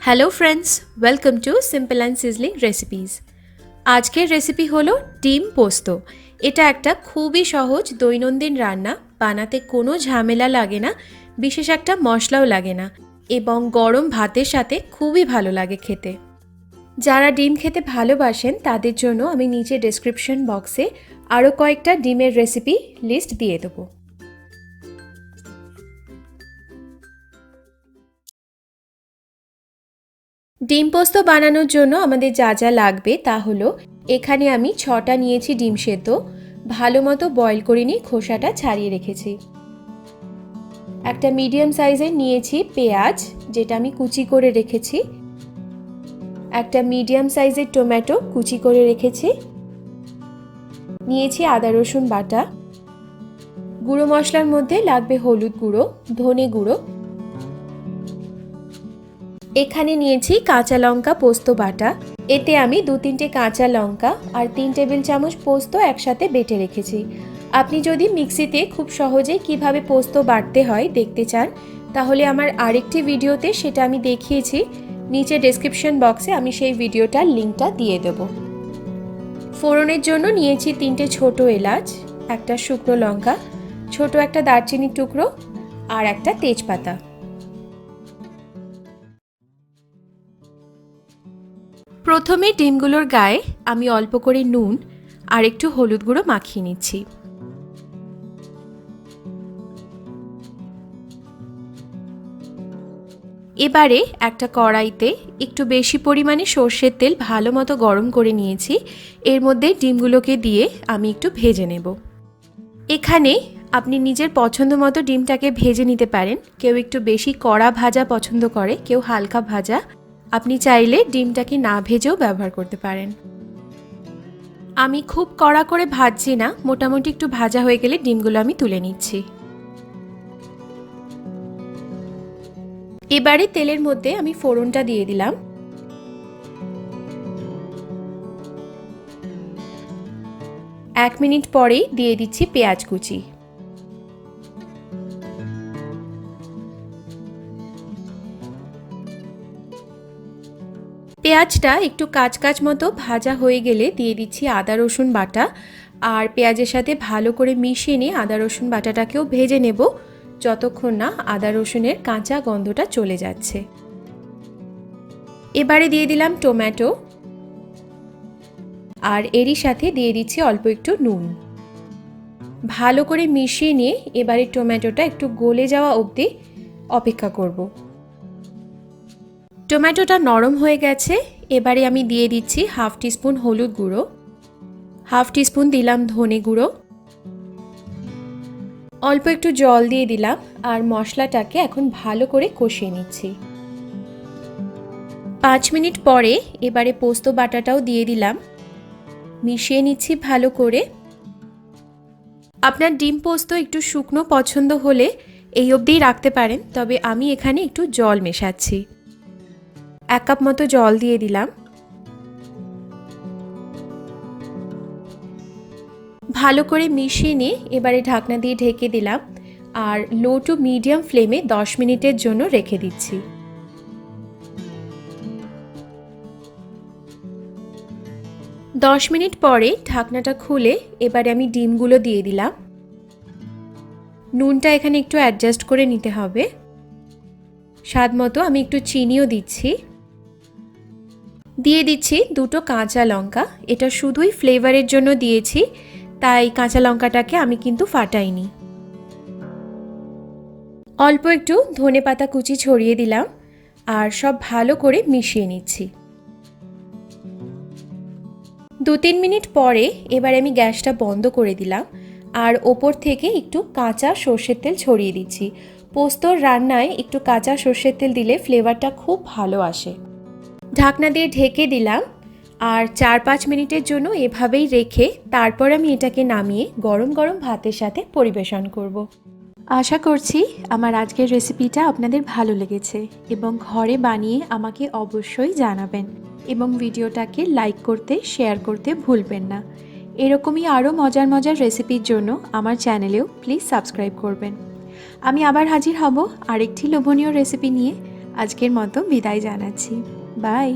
Hello friends, welcome to simple and sizzling recipes. আজকের recipe হলো ডিম পোস্ত। এটা একটা খুবই সহজ দৈনন্দিন রান্না, বানাতে কোনো ঝামেলা লাগে না, বিশেষ একটা মশলাও লাগে না এবং গরম ভাতের সাথে খুবই ভালো লাগে খেতে। যারা ডিম খেতে ভালোবাসেন তাদের জন্য আমি নিচে ডেসক্রিপশন বক্সে আরও কয়েকটা ডিমের রেসিপি লিস্ট দিয়ে দেবো। ডিম পোস্ত বানানোর জন্য আমাদের যা যা লাগবে তা হলো, এখানে আমি 6টা নিয়েছি ডিম সেদ্ধ, ভালো মতো বয়েল করে নিয়ে খোসাটা ছাড়িয়ে রেখেছি। একটা মিডিয়াম সাইজের নিয়েছি পেঁয়াজ, যেটা আমি কুচি করে রেখেছি। একটা মিডিয়াম সাইজের টমেটো কুচি করে রেখেছি। নিয়েছি আদা রসুন বাটা। গুঁড়ো মশলার মধ্যে লাগবে হলুদ গুঁড়ো, ধনে গুঁড়ো। এখানে নিয়েছি কাঁচা লঙ্কা পোস্ত বাটা, এতে আমি 2-3টে কাঁচা লঙ্কা আর 3 টেবিল চামচ পোস্ত একসাথে বেটে রেখেছি। আপনি যদি মিক্সিতে খুব সহজেই কিভাবে পোস্ত বাটতে হয় দেখতে চান, তাহলে আমার আরেকটি ভিডিওতে সেটা আমি দেখিয়েছি, নিচে ডেসক্রিপশন বক্সে আমি সেই ভিডিওটার লিঙ্কটা দিয়ে দেব। ফোড়নের জন্য নিয়েছি 3টে ছোট এলাচ, একটা শুকনো লঙ্কা, ছোট একটা দারচিনির টুকরো আর একটা তেজপাতা। প্রথমে ডিমগুলোর গায়ে আমি অল্প করে নুন আর একটু হলুদ গুঁড়ো মাখিয়ে নিচ্ছি। এবারে একটা কড়াইতে একটু বেশি পরিমাণে সর্ষের তেল ভালো মতো গরম করে নিয়েছি। এর মধ্যে ডিমগুলোকে দিয়ে আমি একটু ভেজে নেব। এখানে আপনি নিজের পছন্দ মতো ডিমটাকে ভেজে নিতে পারেন। কেউ একটু বেশি কড়া ভাজা পছন্দ করে, কেউ হালকা ভাজা। আপনি চাইলে ডিমটাকে না ভেজেও ব্যবহার করতে পারেন। আমি খুব কড়া করে ভাজছি না, মোটামুটি একটু ভাজা হয়ে গেলে ডিমগুলো আমি তুলে নিচ্ছি। এবারে তেলের মধ্যে আমি ফোড়নটা দিয়ে দিলাম। এক মিনিট পরেই দিয়ে দিচ্ছি পেঁয়াজ কুচি। পেঁয়াজটা একটু কাঁচ মতো ভাজা হয়ে গেলে দিয়ে দিচ্ছি আদা রসুন বাটা, আর পেঁয়াজের সাথে ভালো করে মিশিয়ে নিয়ে আদা রসুন বাটাটাকেও ভেজে নেব যতক্ষণ না আদা রসুনের কাঁচা গন্ধটা চলে যাচ্ছে। এবারে দিয়ে দিলাম টমেটো, আর এরই সাথে দিয়ে দিচ্ছি অল্প একটু নুন। ভালো করে মিশিয়ে নিয়ে এবারে টমেটোটা একটু গলে যাওয়া অবধি অপেক্ষা করব। টমেটোটা নরম হয়ে গেছে। এবারে আমি দিয়ে দিচ্ছি হাফ টিস্পুন হলুদ গুঁড়ো, হাফ টিস্পুন দিলাম ধনে গুঁড়ো, অল্প একটু জল দিয়ে দিলাম, আর মশলাটাকে এখন ভালো করে কষিয়ে নিচ্ছি। 5 মিনিট পরে এবারে পোস্ত বাটাটাও দিয়ে দিলাম, মিশিয়ে নিচ্ছি ভালো করে। আপনার ডিম পোস্ত একটু শুকনো পছন্দ হলে এই অবধিই রাখতে পারেন, তবে আমি এখানে একটু জল মেশাচ্ছি। 1 কাপ মতো জল দিয়ে দিলাম। ভালো করে মিশিয়ে নিয়ে এবারে ঢাকনা দিয়ে ঢেকে দিলাম, আর লো টু মিডিয়াম ফ্লেমে 10 মিনিটের জন্য রেখে দিচ্ছি। 10 মিনিট পরে ঢাকনাটা খুলে এবারে আমি ডিমগুলো দিয়ে দিলাম। নুনটা এখানে একটু অ্যাডজাস্ট করে নিতে হবে। স্বাদ মতো আমি একটু চিনিও দিচ্ছি। দিয়ে দিচ্ছি 2টো কাঁচা লঙ্কা, এটা শুধুই ফ্লেভারের জন্য দিয়েছি, তাই কাঁচা লঙ্কাটাকে আমি কিন্তু ফাটাইনি। অল্প একটু ধনেপাতা কুচি ছড়িয়ে দিলাম, আর সব ভালো করে মিশিয়ে নিচ্ছি। 2-3 মিনিট পরে এবার আমি গ্যাসটা বন্ধ করে দিলাম, আর ওপর থেকে একটু কাঁচা সর্ষের তেল ছড়িয়ে দিচ্ছি। পোস্তর রান্নায় একটু কাঁচা সর্ষের তেল দিলে ফ্লেভারটা খুব ভালো আসে। ঢাকনা দিয়ে ঢেকে দিলাম, আর 4-5 মিনিটের জন্য এভাবেই রেখে তারপর আমি এটাকে নামিয়ে গরম গরম ভাতের সাথে পরিবেশন করব। আশা করছি আমার আজকের রেসিপিটা আপনাদের ভালো লেগেছে এবং ঘরে বানিয়ে আমাকে অবশ্যই জানাবেন, এবং ভিডিওটাকে লাইক করতে শেয়ার করতে ভুলবেন না। এরকমই আরও মজার মজার রেসিপির জন্য আমার চ্যানেলেও প্লিজ সাবস্ক্রাইব করবেন। আমি আবার হাজির হব আরেকটি লোভনীয় রেসিপি নিয়ে। আজকের মতো বিদায় জানাচ্ছি। বাই।